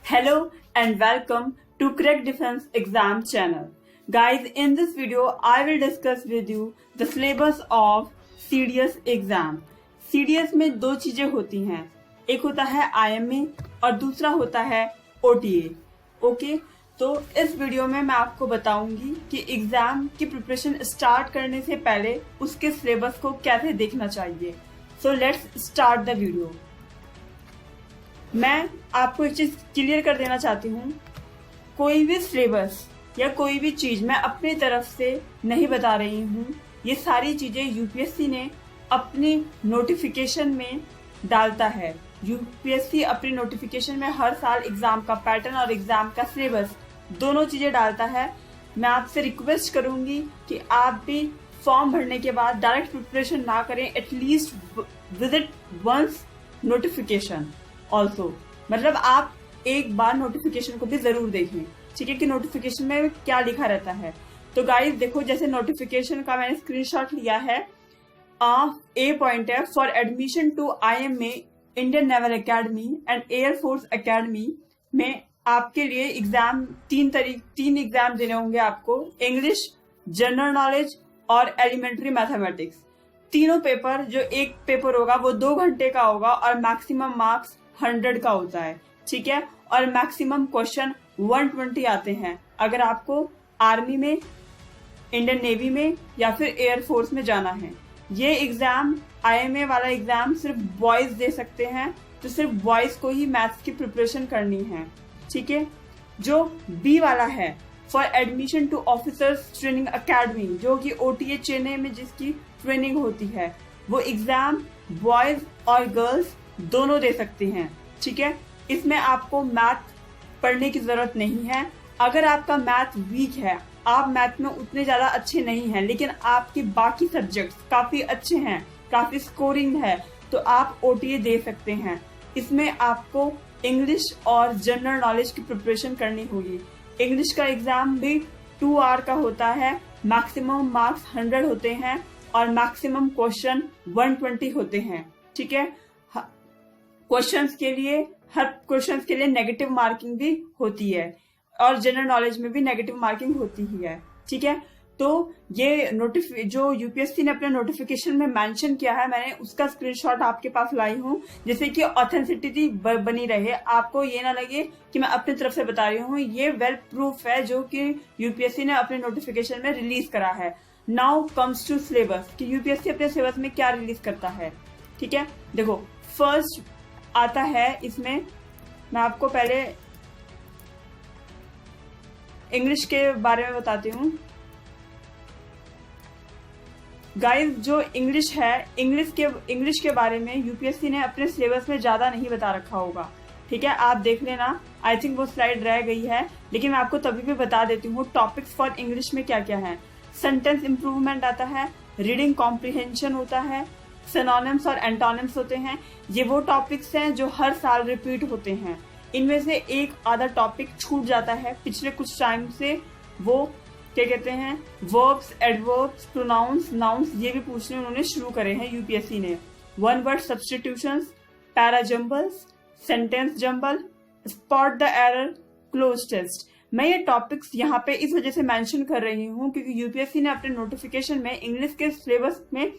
Hello and welcome to Crack Defense Exam channel. Guys, in this video, I will discuss with you the syllabus of CDS exam. CDS में दो चीजें होती हैं, एक होता है IMA और दूसरा होता है OTA. ओके, तो इस वीडियो में मैं आपको बताऊंगी कि एग्जाम की प्रिपरेशन स्टार्ट करने से पहले उसके सिलेबस को कैसे देखना चाहिए. So let's start the video. मैं आपको एक चीज क्लियर कर देना चाहती हूँ, कोई भी सिलेबस या कोई भी चीज मैं अपनी तरफ से नहीं बता रही हूँ. ये सारी चीजें यूपीएससी ने अपनी नोटिफिकेशन में डालता है. यूपीएससी अपनी नोटिफिकेशन में हर साल एग्जाम का पैटर्न और एग्जाम का सिलेबस दोनों चीजें डालता है. मैं आपसे रिक्वेस्ट करूंगी कि आप भी फॉर्म भरने के बाद डायरेक्ट प्रिपरेशन ना करें, at least visit once notification also. मतलब आप एक बार नोटिफिकेशन को भी जरूर देखें, ठीक है, कि नोटिफिकेशन में क्या लिखा रहता है. तो गाइस देखो, जैसे नोटिफिकेशन का मैंने स्क्रीनशॉट लिया है. ए पॉइंट है, for admission to IMA Indian naval academy and air force academy में आपके लिए एग्जाम तीन एग्जाम देने होंगे आपको. इंग्लिश, जनरल नॉलेज और एलिमेंट्री मैथमेटिक्स. तीनों पेपर, जो एक पेपर होगा वो 2 घंटे का होगा और मैक्सिमम मार्क्स 100 का होता है, ठीक है. और मैक्सिमम क्वेश्चन 120 आते हैं अगर आपको आर्मी में, इंडियन नेवी में या फिर एयरफोर्स में जाना है. ये एग्जाम, IMA वाला एग्जाम सिर्फ बॉयज दे सकते हैं, तो सिर्फ बॉयज को ही मैथ्स की प्रिपरेशन करनी है, ठीक है. जो बी वाला है, for admission to officers training academy, जो कि OTA चेन्नई में जिसकी ट्रेनिंग होती है, वो एग्जाम बॉयज और गर्ल्स दोनों दे सकते हैं, ठीक है. इसमें आपको मैथ पढ़ने की जरूरत नहीं है. अगर आपका मैथ वीक है, आप मैथ में उतने ज्यादा अच्छे नहीं हैं, लेकिन आपके बाकी सब्जेक्ट्स काफी अच्छे हैं, काफी स्कोरिंग है, तो आप OTA दे सकते हैं. इसमें आपको इंग्लिश और जनरल नॉलेज की प्रिपरेशन करनी होगी. इंग्लिश का एग्जाम भी 2 आवर का होता है, मैक्सिमम मार्क्स 100 होते हैं और मैक्सिमम क्वेश्चन 120 होते हैं, ठीक है. हर क्वेश्चंस के लिए नेगेटिव मार्किंग भी होती है और जनरल नॉलेज में भी नेगेटिव मार्किंग होती ही है, ठीक है. तो ये जो यूपीएससी ने अपने नोटिफिकेशन में मेंशन किया है, मैंने उसका स्क्रीनशॉट आपके पास लाई हूँ, जिससे कि ऑथेंटिसिटी बनी रहे. आपको ये ना लगे कि मैं अपनी तरफ से बता रही हूँ. ये वेल प्रूफ है जो कि यूपीएससी ने अपने नोटिफिकेशन में रिलीज करा है. नाउ कम्स टू सिलेबस, कि यूपीएससी अपने सिलेबस में क्या रिलीज करता है, ठीक है. देखो, फर्स्ट आता है, इसमें मैं आपको पहले इंग्लिश के बारे में बताती हूँ. गाइस, जो इंग्लिश है, इंग्लिश के बारे में यूपीएससी ने अपने सिलेबस में ज्यादा नहीं बता रखा होगा, ठीक है. आप देख लेना, आई थिंक वो स्लाइड रह गई है, लेकिन मैं आपको तभी भी बता देती हूँ टॉपिक्स फॉर इंग्लिश में क्या क्या है. सेंटेंस इंप्रूवमेंट आता है, रीडिंग कॉम्प्रिहेंशन होता है, सिनोनिम्स और एंटोनिम्स होते हैं. ये वो टॉपिक्स हैं जो हर साल रिपीट होते हैं. इनमें से एक आधा टॉपिक छूट जाता है पिछले कुछ टाइम से. वो क्या कहते हैं, वर्ब्स, एडवर्ब्स, प्रोनाउंस, नाउन्स, ये भी पूछने उन्होंने शुरू करे हैं यूपीएससी ने. 1 word substitutions, para jumbles, sentence jumble, spot the error, cloze test. मैं ये टॉपिक्स यहाँ पे इस वजह से मेंशन कर रही हूँ क्योंकि यूपीएससी ने अपने नोटिफिकेशन में इंग्लिश के सिलेबस में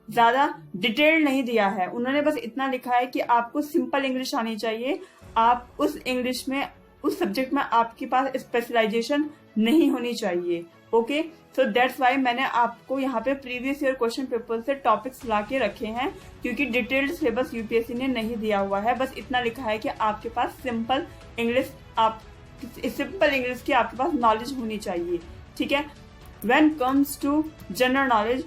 ज्यादा डिटेल नहीं दिया है. उन्होंने बस इतना लिखा है कि आपको सिंपल इंग्लिश आनी चाहिए. आप उस इंग्लिश में, उस सब्जेक्ट में आपके पास स्पेशलाइजेशन नहीं होनी चाहिए. ओके, सो दैट्स वाई मैंने आपको यहाँ पे प्रीवियस ईयर क्वेश्चन पेपर से टॉपिक्स ला के रखे हैं, क्योंकि डिटेल्ड सिलेबस यूपीएससी ने नहीं दिया हुआ है. बस इतना लिखा है कि आपके पास सिंपल इंग्लिश की आपके पास नॉलेज होनी चाहिए, ठीक है. When comes to general knowledge,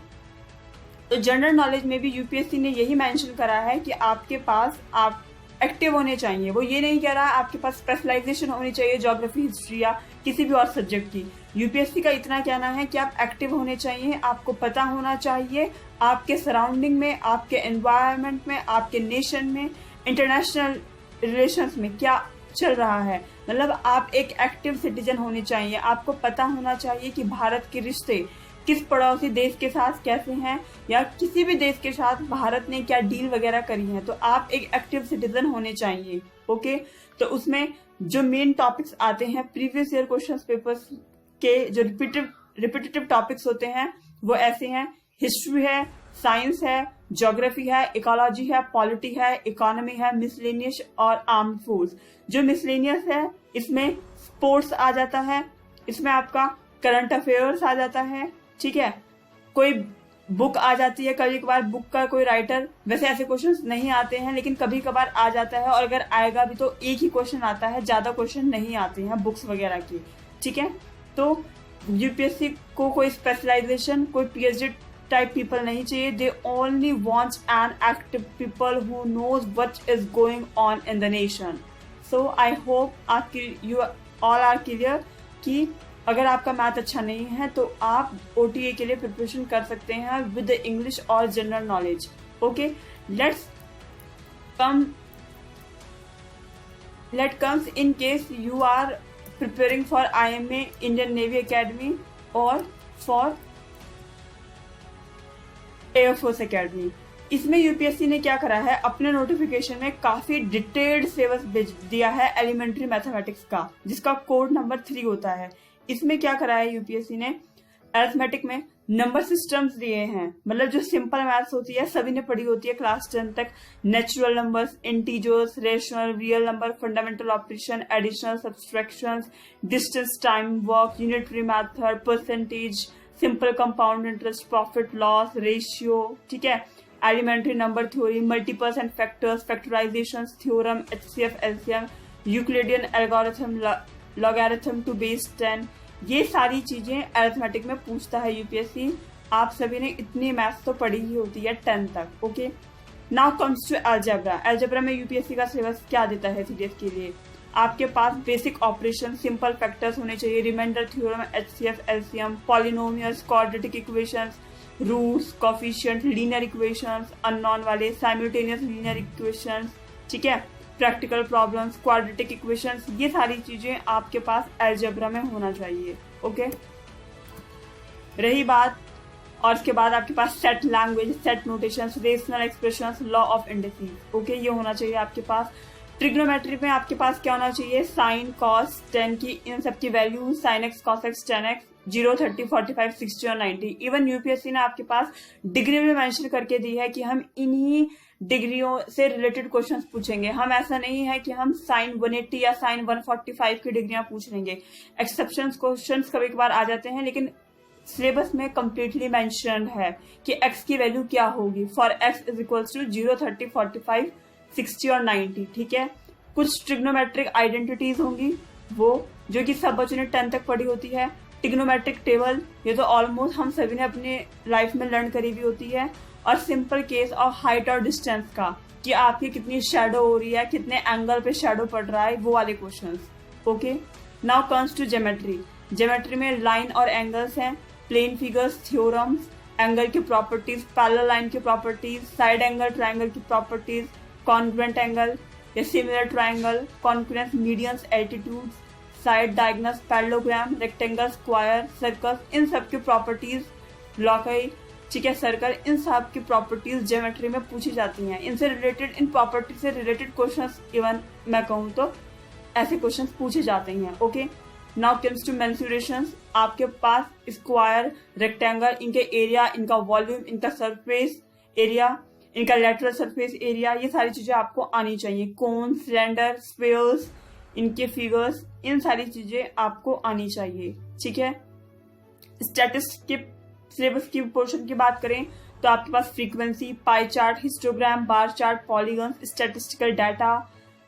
तो जनरल नॉलेज में भी यूपीएससी ने यही मेंशन करा है कि आपके पास आप एक्टिव होने चाहिए. वो ये नहीं कह रहा है आपके पास स्पेशलाइजेशन होनी चाहिए ज्योग्राफी, हिस्ट्री या किसी भी और सब्जेक्ट की. यूपीएससी का इतना कहना है कि आप एक्टिव होने चाहिए, आपको पता होना चाहिए आपके सराउंडिंग में, आपके एनवायरनमेंट में, आपके नेशन में, इंटरनेशनल रिलेशंस में क्या चल रहा है. मतलब आप एक एक्टिव सिटीजन होने चाहिए. आपको पता होना चाहिए कि भारत के रिश्ते किस पड़ोसी देश के साथ कैसे हैं, या किसी भी देश के साथ भारत ने क्या डील वगैरह करी है. तो आप एक एक्टिव सिटीजन होने चाहिए. ओके, तो उसमें जो मेन टॉपिक्स आते हैं प्रीवियस ईयर क्वेश्चन पेपर्स के, जो रिपीटेटिव टॉपिक्स होते हैं वो ऐसे हैं: हिस्ट्री है, साइंस है, ज्योग्राफी है, इकोलॉजी है, पॉलिटी है, इकोनॉमी है, मिसलेनियस और आर्म्ड फोर्स। जो मिसलेनियस है इसमें स्पोर्ट्स आ जाता है, इसमें आपका करंट अफेयर्स आ जाता है, ठीक है, कोई बुक आ जाती है, कभी कभार बुक का कोई राइटर, वैसे ऐसे क्वेश्चंस नहीं आते हैं लेकिन कभी कभार आ जाता है, और अगर आएगा भी तो एक ही क्वेश्चन आता है, ज्यादा क्वेश्चन नहीं आते हैं बुक्स वगैरह की, ठीक है। तो यूपीएससी को कोई स्पेशलाइजेशन, कोई पीएचडी टाइप पीपल नहीं चाहिए। They only wants an active people who knows what is going on in the nation. So I hope you all are clear कि अगर आपका मैथ अच्छा नहीं है तो आप ओटीए के लिए प्रिपरेशन कर सकते हैं विद इंग्लिश और general knowledge. Okay, let comes in case you are preparing for IMA, Indian Navy Academy और for Air Force Academy। इसमें यूपीएससी ने क्या करा है, अपने नोटिफिकेशन में काफी डिटेल्ड सिलेबस भेज दिया है एलिमेंट्री मैथमेटिक्स का, जिसका कोड नंबर 3 होता है। इसमें क्या करा है यूपीएससी ने, अरिथमेटिक में नंबर सिस्टम्स दिए हैं, मतलब जो सिंपल मैथ्स होती है सभी ने पढ़ी होती है क्लास 10 तक, natural numbers, integers, rational, real number, fundamental operation, additional, subtractions, distance, time, work, unitary method, percentage, simple compound interest, profit loss ratio, ठीक है, elementary number theory, multiples and factors, factorisation theorem, HCF, LCM, Euclidean algorithm, logarithm to base 10, ये सारी चीजें arithmetic में पूछता है UPSC. आप सभी ने इतनी मैथ्स तो पढ़ी ही होती है 10 तक। Okay, now comes to algebra. Algebra में यूपीएससी का सिलेबस क्या देता है सीडीएस के लिए, आपके पास बेसिक ऑपरेशन, सिंपल फैक्टर्स होने चाहिए, remainder theorem, HCF, LCM, polynomials, quadratic equations, roots, coefficient, linear equations, unknown वाले, साइमल्टेनियस लीनियर इक्वेशंस, ठीक है, प्रैक्टिकल प्रॉब्लम्स, क्वाड्रेटिक इक्वेशंस, ये सारी चीजें आपके पास अलजेब्रा में होना चाहिए। ओके, रही बात, और इसके बाद आपके पास set language, set notations, rational expressions, law of indices. Okay, ये होना चाहिए आपके पास। ट्रिग्नोमेट्री में आपके पास क्या होना चाहिए, साइन, कॉस, टेन की, इन सब की value, sine x, cos x, ten x, 0, 30, 45, 60 और 90। इवन यूपीएससी ने आपके पास डिग्री में मेंशन करके दी है कि हम इन्हीं डिग्रियों से रिलेटेड क्वेश्चंस पूछेंगे। हम ऐसा नहीं है कि हम साइन 180 या साइन 145 की डिग्रियां पूछ लेंगे। एक्सेप्शंस क्वेश्चंस कभी कभार आ जाते हैं, लेकिन सिलेबस में कंप्लीटली मेंशन्ड है कि x की वैल्यू क्या होगी for x is equals to 0, 30, 45, 60 और 90, ठीक है। कुछ ट्रिग्नोमेट्रिक आइडेंटिटीज होंगी वो जो कि सब बच्चों ने 10 तक पढ़ी होती है। ट्रिग्नोमेट्रिक टेबल, ये तो ऑलमोस्ट हम सभी ने अपने लाइफ में लर्न करी भी होती है। और सिंपल केस और हाइट और डिस्टेंस का, कि आपकी कितनी शेडो हो रही है, कितने एंगल पे शेडो पड़ रहा है, वो वाले questions. Okay, now comes to geometry. Geometry में लाइन और एंगल्स हैं, प्लेन फिगर्स, थ्योरम्स, एंगल की प्रॉपर्टीज, पैरेलल लाइन की प्रॉपर्टीज, साइड एंगल ट्राइंगल की प्रॉपर्टीज, कॉन्ग्रुएंट एंगल या similar triangle, congruence, medians, altitudes, side, diagonals, parallelogram, rectangle, square, circle, इन सब की प्रॉपर्टीज, ब्लॉकई, ठीक है, सर्कल, इन सब की प्रॉपर्टीज ज्योमेट्री में पूछी जाती हैं। इनसे रिलेटेड, इन प्रॉपर्टी से रिलेटेड क्वेश्चंस इवन मैं कहूँ तो ऐसे क्वेश्चंस पूछे जाते हैं। Okay, now comes to mensurations. आपके पास स्क्वायर, रेक्टेंगल, इनके एरिया, इनका वॉल्यूम, इनका सरफेस एरिया, इनका लेटरल सरफेस एरिया, ये सारी चीजें आपको आनी चाहिए। कोन, सिलेंडर, स्फीयर्स, इनके फिगर्स, इन सारी चीजें आपको आनी चाहिए, ठीक है। स्टैटिस्टिक्स के सिलेबस की पोर्शन की बात करें तो आपके पास frequency, pie chart, histogram, bar chart, polygon, statistical data,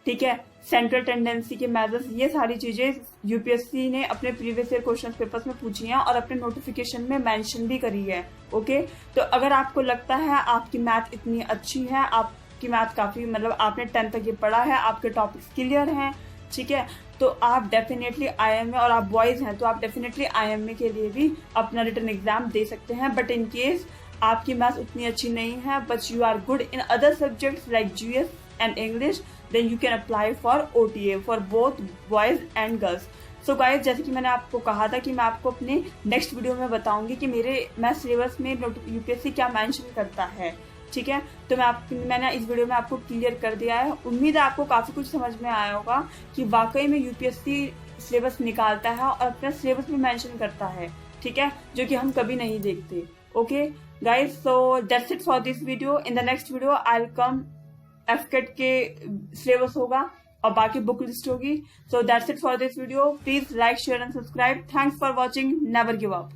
ठीक है, सेंट्रल टेंडेंसी के मेजर्स, ये सारी चीजें यूपीएससी ने अपने प्रीवियस ईयर क्वेश्चन पेपर्स में पूछी हैं और अपने नोटिफिकेशन में मेंशन भी करी है। ओके, तो अगर आपको लगता है आपकी मैथ इतनी अच्छी है, आपकी मैथ काफी, मतलब आपने 10 तक ये पढ़ा है, आपके टॉपिक्स क्लियर हैं, ठीक है, तो आप डेफिनेटली आईएमए, और आप बॉयज हैं तो आप डेफिनेटली आईएमए के लिए भी अपना रिटन एग्जाम दे सकते हैं। बट इन केस आपकी मैथ उतनी अच्छी नहीं है, but you are good in other subjects like GS and English, then you can apply for OTA for both boys and girls. So guys, जैसे कि मैंने आपको कहा था कि मैं आपको अपने नेक्स्ट वीडियो में बताऊंगी कि मैं सिलेबस में यूपीएससी क्या मेंशन करता है, ठीक है। तो मैंने इस वीडियो में आपको क्लियर कर दिया है। उम्मीद है आपको काफी कुछ समझ में आया होगा कि वाकई में यूपीएससी सिलेबस निकालता है और अपना सिलेबस भी मेंशन करता है, ठीक है, जो कि हम कभी नहीं देखते। Okay guys, so that's it for this video. In the next video I will come AFCAT के सिलेबस होगा और बाकी बुक लिस्ट होगी। So that's it for this video. Please like, share and subscribe. Thanks for watching. Never give up.